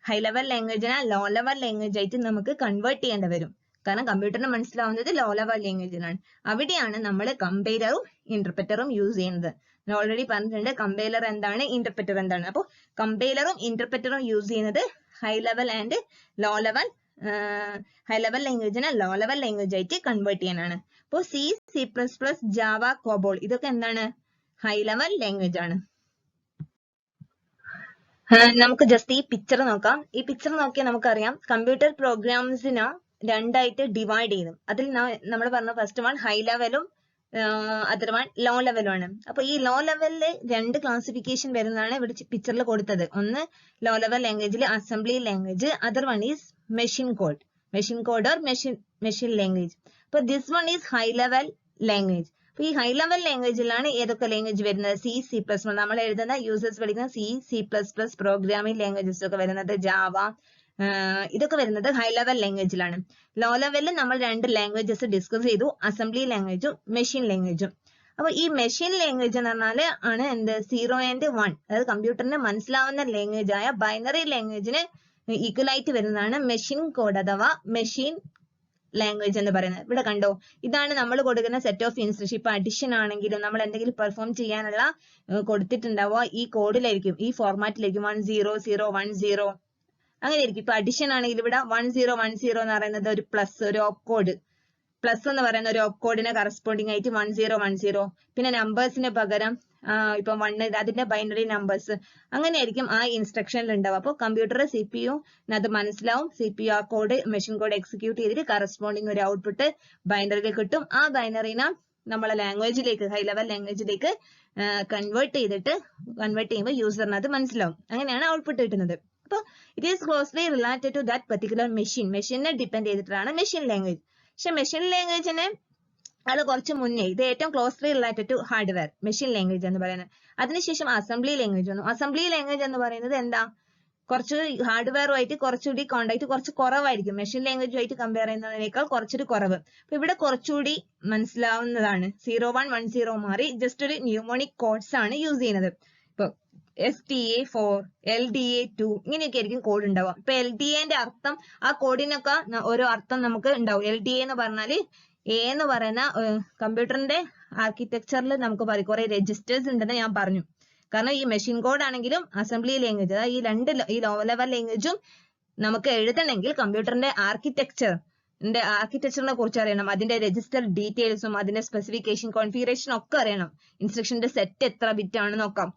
ഹൈ ലെവൽ ലാംഗ്വേജിനെ ലോ ലെവൽ ലാംഗ്വേജ് ആയിട്ട് നമുക്ക് കൺവേർട്ട് ചെയ്യേണ്ടി വരും. കാരണം കമ്പ്യൂട്ടറിന് മനസ്സിലാവുന്നത് ലോ ലെവൽ ലാംഗ്വേജിലാണ്. അവിടെയാണ് നമ്മൾ കമ്പൈലറും ഇന്റർപ്രറ്ററും യൂസ് ചെയ്യുന്നത്. ഞാൻ ഓൾറെഡി പറഞ്ഞിട്ടുണ്ട് കമ്പൈലർ എന്താണ്, ഇന്റർപ്രറ്റർ എന്താണ്. അപ്പോൾ കമ്പൈലറും ഇന്റർപ്രറ്ററും യൂസ് ചെയ്യുന്നത് high level and low level, high level ലാംഗ്വേജിനെ ലോ ലെവൽ ലാംഗ്വേജ് ആയിട്ട് കൺവേർട്ട് ചെയ്യാനാണ്. അപ്പോൾ C++, ജാവ, കോബോൾ ഇതൊക്കെ എന്താണ്, ഹൈ ലെവൽ ലാംഗ്വേജ് ആണ്. നമുക്ക് ജസ്റ്റ് ഈ പിക്ചർ നോക്കാം. ഈ പിക്ചർ നോക്കിയാൽ നമുക്കറിയാം കമ്പ്യൂട്ടർ പ്രോഗ്രാംസിനെ രണ്ടായിട്ട് ഡിവൈഡ് ചെയ്തു. അതിൽ നമ്മൾ പറഞ്ഞ ഫസ്റ്റ് വൺ ഹൈ ലെവലും അതർ വൺ ലോ ലെവലും ആണ്. അപ്പൊ ഈ ലോ ലെവലില് രണ്ട് ക്ലാസിഫിക്കേഷൻ വരുന്നതാണ് ഇവിടെ പിക്ചറിൽ കൊടുത്തത്. ഒന്ന് ലോ ലെവൽ ലാംഗ്വേജിൽ assembly language, other one is machine code or machine language. അപ്പൊ this one is high level language. അപ്പൊ ഈ ഹൈ ലെവൽ ലാംഗ്വേജിലാണ് ഏതൊക്കെ ലാംഗ്വേജ് വരുന്നത്? C++, നമ്മൾ എഴുതുന്ന യൂസേഴ്സ് പഠിക്കുന്ന C++ പ്രോഗ്രാമിംഗ് ലാംഗ്വേജസ് ഒക്കെ വരുന്നത്, ജാവ, ഇതൊക്കെ വരുന്നത് ഹൈ ലെവൽ ലാംഗ്വേജിലാണ്. ലോ ലെവലിൽ നമ്മൾ രണ്ട് ലാംഗ്വേജസ് ഡിസ്കസ് ചെയ്തു, അസംബ്ലി ലാംഗ്വേജും മെഷീൻ ലാംഗ്വേജും. അപ്പൊ ഈ മെഷീൻ ലാംഗ്വേജ് എന്ന് പറഞ്ഞാൽ ആണ് എന്ത്, 0 and 1, അതായത് കമ്പ്യൂട്ടറിന് മനസ്സിലാവുന്ന ലാംഗ്വേജ് ആയ ബൈനറി ലാംഗ്വേജിന് ഈക്വൽ ആയിട്ട് വരുന്നതാണ് മെഷീൻ കോഡ് അഥവാ മെഷീൻ ലാംഗ്വേജ് എന്ന് പറയുന്നത്. ഇവിടെ കണ്ടോ, ഇതാണ് നമ്മൾ കൊടുക്കുന്ന സെറ്റ് ഓഫ് ഇൻസ്ട്രക്ഷൻ. ഇപ്പൊ അഡിഷൻ ആണെങ്കിലും നമ്മൾ എന്തെങ്കിലും പെർഫോം ചെയ്യാനുള്ള കൊടുത്തിട്ടുണ്ടാവുക ഈ കോഡിലായിരിക്കും, ഈ ഫോർമാറ്റിലായിരിക്കും. 10010 അങ്ങനെ ആയിരിക്കും. ഇപ്പൊ അഡിഷൻ ആണെങ്കിൽ ഇവിടെ 1010 എന്ന് പറയുന്നത് ഒരു പ്ലസ്, ഒരു ഓപ്പ് കോഡ്. പ്ലസ് എന്ന് പറയുന്ന ഒരു ഓപ്പ് കോഡിന് കറസ്പോണ്ടിങ് ആയിട്ട് 1010. പിന്നെ നമ്പേഴ്സിന് പകരം ഇപ്പൊ 1 അതിന്റെ ബൈനറി നമ്പേഴ്സ്, അങ്ങനെയായിരിക്കും ആ ഇൻസ്ട്രക്ഷനിൽ ഉണ്ടാവും. അപ്പോൾ കമ്പ്യൂട്ടർ CPU അത് മനസ്സിലാവും. CPU ആ കോഡ്, മെഷീൻ കോഡ് എക്സിക്യൂട്ട് ചെയ്തിട്ട് കറസ്പോണ്ടിങ് ഒരു ഔട്ട്പുട്ട് ബൈനറിയിൽ കിട്ടും. ആ ബൈനറിനെ നമ്മളെ ലാംഗ്വേജിലേക്ക്, ഹൈ ലെവൽ ലാംഗ്വേജിലേക്ക് കൺവേർട്ട് ചെയ്യുമ്പോൾ യൂസറിന് അത് മനസ്സിലാവും. അങ്ങനെയാണ് ഔട്ട്പുട്ട് കിട്ടുന്നത്. അപ്പോൾ it is closely related to that particular മെഷീനെ ഡിപ്പെൻഡ് ചെയ്തിട്ടാണ് മെഷീൻ ലാംഗ്വേജ്. പക്ഷെ മെഷീൻ ലാംഗ്വേജിനെ അത് കുറച്ച് മുന്നേ, ഇത് ഏറ്റവും closely related to hardware machine language എന്ന് പറയുന്നത്. അതിനുശേഷം അസംബ്ലി ലാംഗ്വേജ് വന്നു. അസംബ്ലി ലാംഗ്വേജ് എന്ന് പറയുന്നത് എന്താ, കുറച്ച് ഹാർഡ്വെയറുമായിട്ട് കുറച്ചുകൂടി കോണ്ടാക്ട് കുറച്ച് കുറവായിരിക്കും. മെഷീൻ ലാംഗ്വേജുമായിട്ട് കമ്പയർ ചെയ്യുന്നതിനേക്കാൾ കുറച്ചൊരു കുറവ്. അപ്പൊ ഇവിടെ കുറച്ചുകൂടി മനസ്സിലാവുന്നതാണ്. 0110 മാറി ജസ്റ്റ് ഒരു ന്യൂമോണിക് കോഡ്സ് ആണ് യൂസ് ചെയ്യുന്നത്. ഇപ്പൊ STA4, LDA2 ഇങ്ങനെയൊക്കെ ആയിരിക്കും കോഡ് ഉണ്ടാവുക. ഇപ്പൊ LDAന്റെ അർത്ഥം ആ കോഡിനൊക്കെ ഓരോ അർത്ഥം നമുക്ക് ഉണ്ടാവും. LDA എന്ന് പറഞ്ഞാല് എന്ന് പറയുന്ന കമ്പ്യൂട്ടറിന്റെ ആർക്കിടെക്ചറിൽ നമുക്ക് പറയും കുറെ രജിസ്റ്റേഴ്സ് ഉണ്ടെന്ന് ഞാൻ പറഞ്ഞു. കാരണം ഈ മെഷീൻ കോഡ് ആണെങ്കിലും അസംബ്ലി ലാംഗ്വേജ് ഈ ലോ ലെവൽ ലാംഗ്വേജും നമുക്ക് എഴുതണമെങ്കിൽ കമ്പ്യൂട്ടറിന്റെ ആർക്കിടെക്ചറിനെ കുറിച്ച് അറിയണം. അതിന്റെ രജിസ്റ്റർ ഡീറ്റെയിൽസും അതിന്റെ സ്പെസിഫിക്കേഷൻ കോൺഫിഗറേഷൻ ഒക്കെ അറിയണം. ഇൻസ്ട്രക്ഷന്റെ സെറ്റ് എത്ര ബിറ്റ് ആണെന്ന് നോക്കാം.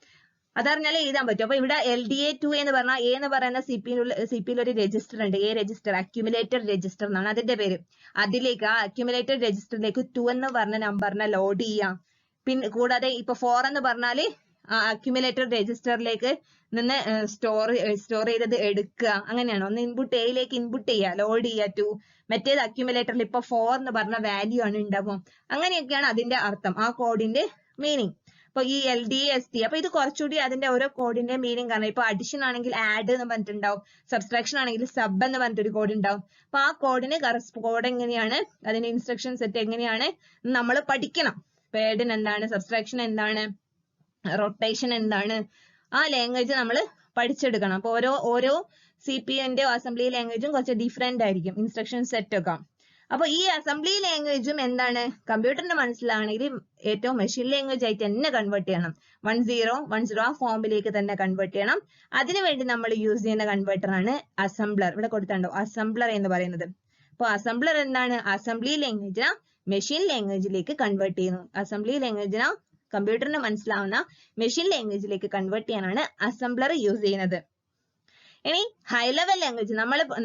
അതറിഞ്ഞാലേ എഴുതാൻ പറ്റും. അപ്പൊ ഇവിടെ LDA2 എന്ന് പറഞ്ഞാൽ എന്ന് പറയുന്ന സിപിയിൽ ഒരു രജിസ്റ്റർ ഉണ്ട്. രജിസ്റ്റർ അക്യുമുലേറ്റഡ് രജിസ്റ്റർ എന്നാണ് അതിന്റെ പേര്. അതിലേക്ക് ആ അക്യുമുലേറ്റഡ് രജിസ്റ്ററിലേക്ക് 2 എന്ന് പറഞ്ഞ നമ്പറിനെ ലോഡ് ചെയ്യാം. പിന്നെ കൂടാതെ ഇപ്പൊ 4 എന്ന് പറഞ്ഞാല് അക്യുമുലേറ്റഡ് രജിസ്റ്ററിലേക്ക് നിന്ന് സ്റ്റോർ ചെയ്തത് എടുക്കുക. അങ്ങനെയാണ്. ഒന്ന് ഇൻപുട്ട് എയിലേക്ക് ഇൻപുട്ട് ചെയ്യുക, ലോഡ് ചെയ്യുക 2. മറ്റേത് അക്യുമുലേറ്ററിൽ ഇപ്പൊ 4 എന്ന് പറഞ്ഞ വാല്യൂ ആണ് ഉണ്ടാവും. അങ്ങനെയൊക്കെയാണ് അതിന്റെ അർത്ഥം, ആ കോഡിന്റെ മീനിങ്. അപ്പൊ ഈ LDA-ST അപ്പൊ ഇത് കുറച്ചുകൂടി അതിന്റെ ഓരോ കോഡിന്റെ മീനിങ് കാരണം ഇപ്പൊ അഡിഷൻ ആണെങ്കിൽ ആഡ് എന്ന് പറഞ്ഞിട്ടുണ്ടാവും, സബ്സ്ട്രാക്ഷൻ ആണെങ്കിൽ സബ് എന്ന് പറഞ്ഞിട്ടൊരു കോഡ് ഉണ്ടാവും. അപ്പൊ ആ കോഡിന് കോഡ് എങ്ങനെയാണ്, അതിന്റെ ഇൻസ്ട്രക്ഷൻ സെറ്റ് എങ്ങനെയാണ് നമ്മൾ പഠിക്കണം. ആഡിന് എന്താണ്, സബ്സ്ട്രാക്ഷൻ എന്താണ്, റൊട്ടേഷൻ എന്താണ്, ആ ലാംഗ്വേജ് നമ്മൾ പഠിച്ചെടുക്കണം. അപ്പൊ ഓരോ CPU-ന്റെ അസംബ്ലി ലാംഗ്വേജും കുറച്ച് ഡിഫറെന്റ് ആയിരിക്കും, ഇൻസ്ട്രക്ഷൻ സെറ്റ് ഒക്കെ. അപ്പൊ ഈ അസംബ്ലി ലാംഗ്വേജും എന്താണ്, കമ്പ്യൂട്ടറിന് മനസ്സിലാണെങ്കിൽ ഏറ്റവും മെഷീൻ ലാംഗ്വേജ് ആയിട്ട് തന്നെ കൺവേർട്ട് ചെയ്യണം. 1010 ആ ഫോമിലേക്ക് തന്നെ കൺവേർട്ട് ചെയ്യണം. അതിനുവേണ്ടി നമ്മൾ യൂസ് ചെയ്യുന്ന കൺവേർട്ടർ ആണ് അസംബ്ലർ. ഇവിടെ കൊടുത്തിട്ടുണ്ടോ അസംബ്ലർ എന്ന് പറയുന്നത്. അപ്പൊ അസംബ്ലർ എന്താണ്, അസംബ്ലി ലാംഗ്വേജിനെ മെഷീൻ ലാംഗ്വേജിലേക്ക് കൺവേർട്ട് ചെയ്യുന്നു. അസംബ്ലി ലാംഗ്വേജിനെ കമ്പ്യൂട്ടറിന് മനസ്സിലാവുന്ന മെഷീൻ ലാംഗ്വേജിലേക്ക് കൺവേർട്ട് ചെയ്യാനാണ് അസംബ്ലർ യൂസ് ചെയ്യുന്നത്. ഇനി ഹൈ ലെവൽ ലാംഗ്വേജ്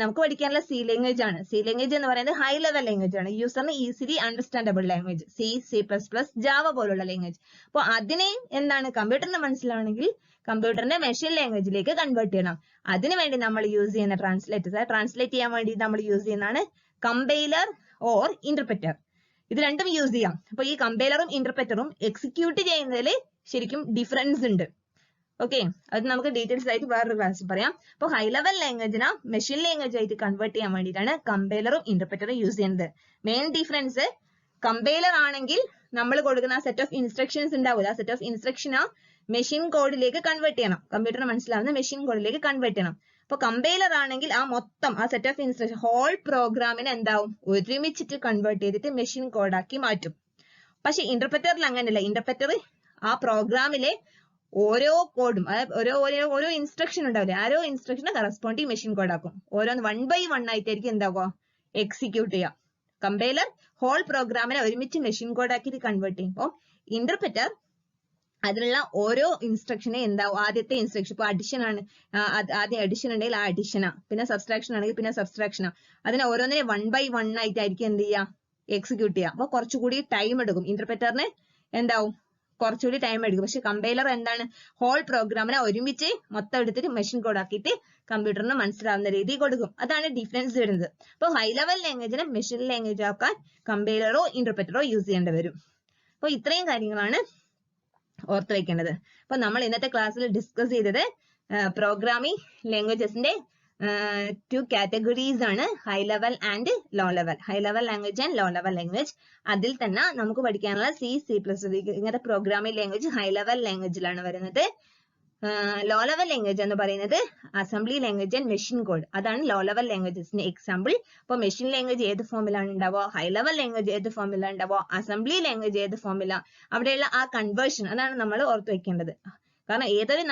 നമുക്ക് പഠിക്കാനുള്ള C ലാംഗ്വേജ് ആണ്. C ലാംഗ്വേജ് എന്ന് പറയുന്നത് ഹൈ ലെവൽ ലാംഗ്വേജ് ആണ്, യൂസറിന് easily understandable language. C++, Java പോലുള്ള ലാംഗ്വേജ്. അപ്പൊ അതിനെ എന്താണ് കമ്പ്യൂട്ടറിന് മനസ്സിലാവണമെങ്കിൽ കമ്പ്യൂട്ടറിന്റെ മെഷീൻ ലാംഗ്വേജിലേക്ക് കൺവേർട്ട് ചെയ്യണം. അതിനുവേണ്ടി നമ്മൾ യൂസ് ചെയ്യുന്ന ട്രാൻസ്ലേറ്റ് ചെയ്യാൻ വേണ്ടി നമ്മൾ യൂസ് ചെയ്യുന്നതാണ് കമ്പൈലർ ഓർ ഇന്റർപ്രറ്റർ. ഇത് രണ്ടും യൂസ് ചെയ്യാം. അപ്പൊ ഈ കമ്പൈലറും ഇന്റർപ്രറ്ററും എക്സിക്യൂട്ട് ചെയ്യുന്നതിൽ ശരിക്കും ഡിഫറൻസ് ഉണ്ട്. ഓക്കെ, അത് നമുക്ക് ഡീറ്റെയിൽസ് ആയിട്ട് വേറൊരു ക്ലാസ്സിൽ പറയാം. അപ്പൊ ഹൈ ലെവൽ ലാംഗ്വേജിനെ മെഷീൻ ലാംഗ്വേജ് ആയിട്ട് കൺവേർട്ട് ചെയ്യാൻ വേണ്ടിയിട്ടാണ് കമ്പൈലറും ഇന്റർപ്രറ്ററും യൂസ് ചെയ്യുന്നത്. മെയിൻ ഡിഫറൻസ്, കമ്പൈലർ ആണെങ്കിൽ നമ്മൾ കൊടുക്കുന്ന സെറ്റ് ഓഫ് ഇൻസ്ട്രക്ഷൻസ് ഉണ്ടാവില്ല, സെറ്റ് ഓഫ് ഇൻസ്ട്രക്ഷനെ മെഷീൻ കോഡിലേക്ക് കൺവേർട്ട് ചെയ്യണം, കമ്പ്യൂട്ടറിന് മനസ്സിലാവുന്ന മെഷീൻ കോഡിലേക്ക് കൺവേർട്ട് ചെയ്യണം. അപ്പൊ കമ്പൈലർ ആണെങ്കിൽ ആ സെറ്റ് ഓഫ് ഇൻസ്ട്രക്ഷൻ ഹോൾ പ്രോഗ്രാമിനെ എന്താവും ഒരുമിച്ചിട്ട് കൺവേർട്ട് ചെയ്തിട്ട് മെഷീൻ കോഡാക്കി മാറ്റും. പക്ഷെ ഇന്റർപ്രറ്ററിൽ അങ്ങനെയല്ല. ഇന്റർപ്രറ്റർ ആ പ്രോഗ്രാമിലെ ഓരോ കോഡും ഓരോ ഇൻസ്ട്രക്ഷൻ ഉണ്ടാവില്ലേ, ഓരോ ഇൻസ്ട്രക്ഷനെ കറസ്പോണ്ടിങ് മെഷീൻ കോഡാക്കും. ഓരോന്ന് 1 by 1 ആയിട്ടായിരിക്കും എന്താവുക എക്സിക്യൂട്ട് ചെയ്യുക. കമ്പൈലർ ഹോൾ പ്രോഗ്രാമിനെ ഒരുമിച്ച് മെഷീൻ കോഡാക്കിയിട്ട് കൺവേർട്ട് ചെയ്യും. അപ്പോൾ ഇന്റർപ്രറ്റർ അതിലുള്ള ഓരോ ഇൻസ്ട്രക്ഷനെ എന്താവും, ആദ്യത്തെ ഇൻസ്ട്രക്ഷൻ ഇപ്പൊ അഡിഷൻ ആണ്, ആദ്യം അഡിഷൻ ഉണ്ടെങ്കിൽ ആ അഡിഷനാ, പിന്നെ സബ്സ്ട്രാക്ഷൻ ആണെങ്കിൽ പിന്നെ സബ്സ്ട്രാക്ഷനാ, അതിനെ ഓരോന്നിനെ 1 by 1 ആയിട്ടായിരിക്കും എന്ത് ചെയ്യുക എക്സിക്യൂട്ട് ചെയ്യുക. അപ്പൊ കുറച്ചുകൂടി ടൈം എടുക്കും, ഇന്റർപ്രറ്ററിന് എന്താവും കുറച്ചുകൂടി ടൈം എടുക്കും. പക്ഷെ കമ്പൈലർ എന്താണ് ഹോൾ പ്രോഗ്രാമിനെ ഒരുമിച്ച് മൊത്തം എടുത്തിട്ട് മെഷീൻ കോഡ് ആക്കിയിട്ട് കമ്പ്യൂട്ടറിന് മനസ്സിലാവുന്ന രീതി കൊടുക്കും. അതാണ് ഡിഫറൻസ് വരുന്നത്. അപ്പോൾ ഹൈ ലെവൽ ലാംഗ്വേജിനെ മെഷീൻ ലാംഗ്വേജ് ആക്കാൻ കമ്പൈലറോ ഇന്റർപ്രറ്ററോ യൂസ് ചെയ്യേണ്ടി വരും. അപ്പോൾ ഇത്രയും കാര്യങ്ങളാണ് ഓർത്ത് വെക്കേണ്ടത്. അപ്പൊ നമ്മൾ ഇന്നത്തെ ക്ലാസ്സിൽ ഡിസ്കസ് ചെയ്തത് പ്രോഗ്രാമിംഗ് ലാംഗ്വേജസിന്റെ 2 കാറ്റഗറീസ് ആണ്, high level and low level. High level language and low level language. അതിൽ തന്നെ നമുക്ക് പഠിക്കാനുള്ള C++ ഇങ്ങനത്തെ പ്രോഗ്രാമിംഗ് ലാംഗ്വേജ് ഹൈ ലെവൽ ലാംഗ്വേജിലാണ് വരുന്നത്. ലോ ലെവൽ ലാംഗ്വേജ് എന്ന് പറയുന്നത് assembly language and machine code. അതാണ് ലോ ലെവൽ ലാംഗ്വേജസിന്റെ എക്സാമ്പിൾ. അപ്പൊ മെഷീൻ ലാംഗ്വേജ് ഏത് ഫോമിലാണ് ഉണ്ടാവുക, ഹൈ ലെവൽ ലാംഗ്വേജ് ഏത് ഫോമിലാണ് ഉണ്ടാവുക, അസംബ്ലി ലാംഗ്വേജ് ഏത് ഫോമിലാണ്, അവിടെയുള്ള ആ കൺവേർഷൻ അതാണ് നമ്മൾ ഓർത്ത് വെക്കേണ്ടത്. കാരണം ഏതൊരു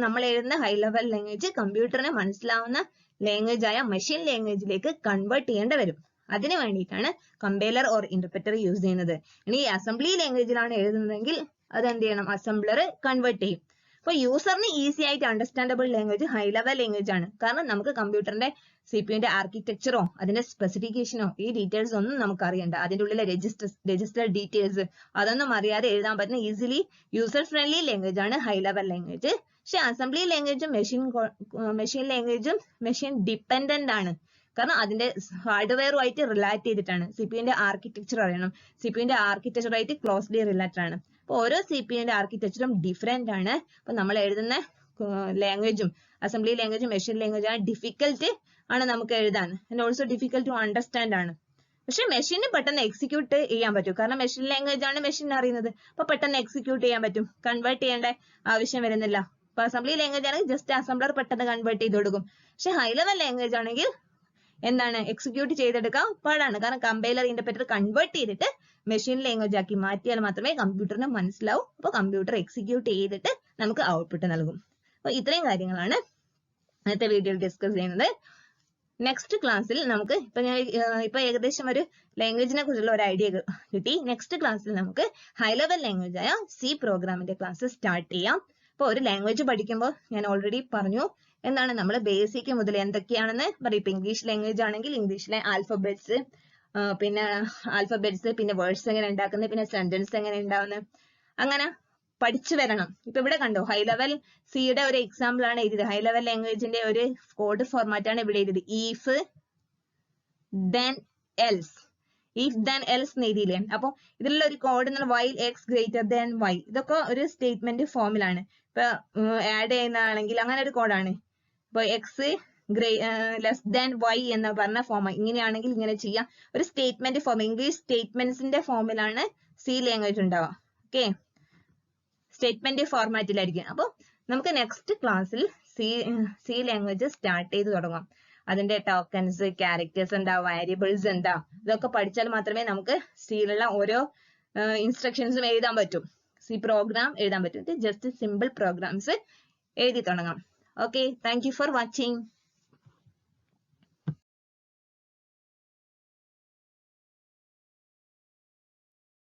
നമ്മൾ എഴുതുന്ന ഹൈ ലെവൽ ലാംഗ്വേജ് കമ്പ്യൂട്ടറിന് മനസ്സിലാവുന്ന ലാംഗ്വേജ് ആയ മെഷീൻ ലാംഗ്വേജിലേക്ക് കൺവേർട്ട് ചെയ്യേണ്ടി വരും. അതിന് വേണ്ടിയിട്ടാണ് കമ്പൈലർ ഓർ ഇന്റർപ്രറ്റർ യൂസ് ചെയ്യുന്നത്. ഇനി അസംബ്ലി ലാംഗ്വേജിലാണ് എഴുതുന്നതെങ്കിൽ അത് എന്ത് ചെയ്യണം, അസംബ്ലർ കൺവേർട്ട് ചെയ്യും. അപ്പൊ യൂസറിന് ഈസി ആയിട്ട് understandable language high level language ആണ്. കാരണം നമുക്ക് കമ്പ്യൂട്ടറിന്റെ CPU-ന്റെ ആർക്കിടെക്ചറോ അതിന്റെ സ്പെസിഫിക്കേഷനോ ഈ ഡീറ്റെയിൽസ് ഒന്നും നമുക്ക് അറിയണ്ട. അതിന്റെ ഉള്ളിലെ രജിസ്റ്റർ ഡീറ്റെയിൽസ് അതൊന്നും അറിയാതെ എഴുതാൻ പറ്റുന്ന ഈസിലി യൂസർ ഫ്രണ്ട്ലി ലാംഗ്വേജ് ആണ് ഹൈ ലെവൽ ലാംഗ്വേജ്. പക്ഷെ അസംബ്ലി ലാംഗ്വേജും മെഷീൻ ലാംഗ്വേജും മെഷീൻ ഡിപ്പെൻഡന്റ് ആണ്. കാരണം അതിന്റെ ഹാർഡ്വെയറുമായിട്ട് റിലേറ്റ് ചെയ്തിട്ടാണ്. CPU-ന്റെ ആർക്കിടെക്ചർ അറിയണം, CPU-ന്റെ ആർക്കിടെക്ചറുമായിട്ട് ക്ലോസ്ലി റിലേറ്റഡ് ആണ്. അപ്പൊ ഓരോ CPU-ന്റെ ആർക്കിടെക്ചറും ഡിഫറെന്റ് ആണ്. അപ്പൊ നമ്മൾ എഴുതുന്ന ലാംഗ്വേജും അസംബ്ലി ലാംഗ്വേജും മെഷീൻ ലാംഗ്വേജും ആണ് ഡിഫിക്കൽട്ട് ആണ് നമുക്ക് എഴുതാൻ and also difficult to understand ആണ്. പക്ഷെ മെഷീന് പെട്ടെന്ന് എക്സിക്യൂട്ട് ചെയ്യാൻ പറ്റും, കാരണം മെഷീൻ ലാംഗ്വേജ് ആണ് മെഷീൻ അറിയുന്നത്. അപ്പൊ പെട്ടെന്ന് എക്സിക്യൂട്ട് ചെയ്യാൻ പറ്റും, കൺവേർട്ട് ചെയ്യേണ്ട ആവശ്യം വരുന്നില്ല. അപ്പൊ അസംബ്ലി ലാംഗ്വേജ് ആണെങ്കിൽ ജസ്റ്റ് അസംബ്ലർ പെട്ടെന്ന് കൺവേർട്ട് ചെയ്ത് കൊടുക്കും. പക്ഷെ ഹൈ ലെവൽ ലാംഗ്വേജ് ആണെങ്കിൽ എന്താണ് എക്സിക്യൂട്ട് ചെയ്തെടുക്കാൻ പാടാണ്, കാരണം കമ്പൈലർ ഇന്റർപ്രറ്റർ കൺവേർട്ട് ചെയ്തിട്ട് മെഷീൻ ലാംഗ്വേജ് ആക്കി മാറ്റിയാൽ മാത്രമേ കമ്പ്യൂട്ടറിന് മനസ്സിലാവും. അപ്പൊ കമ്പ്യൂട്ടർ എക്സിക്യൂട്ട് ചെയ്തിട്ട് നമുക്ക് ഔട്ട്പുട്ട് നൽകും. അപ്പൊ ഇത്രയും കാര്യങ്ങളാണ് ഇന്നത്തെ വീഡിയോയിൽ ഡിസ്കസ് ചെയ്യുന്നത്. നെക്സ്റ്റ് ക്ലാസ്സിൽ നമുക്ക് ഇപ്പൊ ഏകദേശം ഒരു ലാംഗ്വേജിനെ കുറിച്ചുള്ള ഒരു ഐഡിയ കിട്ടി. നെക്സ്റ്റ് ക്ലാസ്സിൽ നമുക്ക് ഹൈ ലെവൽ ലാംഗ്വേജ് ആയ സി പ്രോഗ്രാമിന്റെ ക്ലാസ് സ്റ്റാർട്ട് ചെയ്യാം. അപ്പൊ ഒരു ലാംഗ്വേജ് പഠിക്കുമ്പോൾ ഞാൻ ഓൾറെഡി പറഞ്ഞു എന്താണ് നമ്മൾ ബേസിക് മുതൽ എന്തൊക്കെയാണെന്ന് പറയും. ഇപ്പൊ ഇംഗ്ലീഷ് ലാംഗ്വേജ് ആണെങ്കിൽ ഇംഗ്ലീഷിലെ ആൽഫബറ്റ്സ്, പിന്നെ വേർഡ്സ് എങ്ങനെ ഉണ്ടാക്കുന്നത്, പിന്നെ സെന്റൻസ് എങ്ങനെ ഉണ്ടാവുന്നത്, അങ്ങനെ പഠിച്ചു വരണം. ഇപ്പൊ ഇവിടെ കണ്ടോ, ഹൈ ലെവൽ സിയുടെ ഒരു എക്സാമ്പിൾ ആണ് എഴുതിയത്. ഹൈ ലെവൽ ലാംഗ്വേജിന്റെ ഒരു കോഡ് ഫോർമാറ്റ് ആണ് ഇവിടെ എഴുതിയത്. ഇഫ് ദെൻ എൽസ് എന്ന് എഴുതിയില്ലേ. അപ്പൊ ഇതിലുള്ള ഒരു code while X greater than Y, ഇതൊക്കെ ഒരു സ്റ്റേറ്റ്മെന്റ് ഫോമിലാണ്. ഇപ്പൊ ആഡ് ചെയ്യുന്നതാണെങ്കിൽ അങ്ങനെ ഒരു കോഡാണ്. ഇപ്പൊ എക്സ് ലെസ് ദാൻ വൈ എന്ന് പറഞ്ഞ ഫോം, ഇങ്ങനെയാണെങ്കിൽ ഇങ്ങനെ ചെയ്യാം. ഒരു സ്റ്റേറ്റ്മെന്റ് ഫോം, ഇംഗ്ലീഷ് സ്റ്റേറ്റ്മെന്റ്സിന്റെ ഫോമിലാണ് സി ലാംഗ്വേജ് ഉണ്ടാവുക. ഓക്കെ, സ്റ്റേറ്റ്മെന്റ് ഫോർമാറ്റിലായിരിക്കും. അപ്പോൾ നമുക്ക് നെക്സ്റ്റ് ക്ലാസ്സിൽ സി ലാംഗ്വേജ് സ്റ്റാർട്ട് ചെയ്ത് തുടങ്ങാം. അതിന്റെ ടോക്കൺസ്, ക്യാരക്ടേഴ്സ് എന്താ, വേരിയബിൾസ് എന്താ, ഇതൊക്കെ പഠിച്ചാൽ മാത്രമേ നമുക്ക് സിയിലുള്ള ഓരോ ഇൻസ്ട്രക്ഷൻസും എഴുതാൻ പറ്റും, സി പ്രോഗ്രാം എഴുതാൻ പറ്റും. ജസ്റ്റ് സിമ്പിൾ പ്രോഗ്രാംസ് എഴുതി തുടങ്ങാം. Okay, thank you for watching.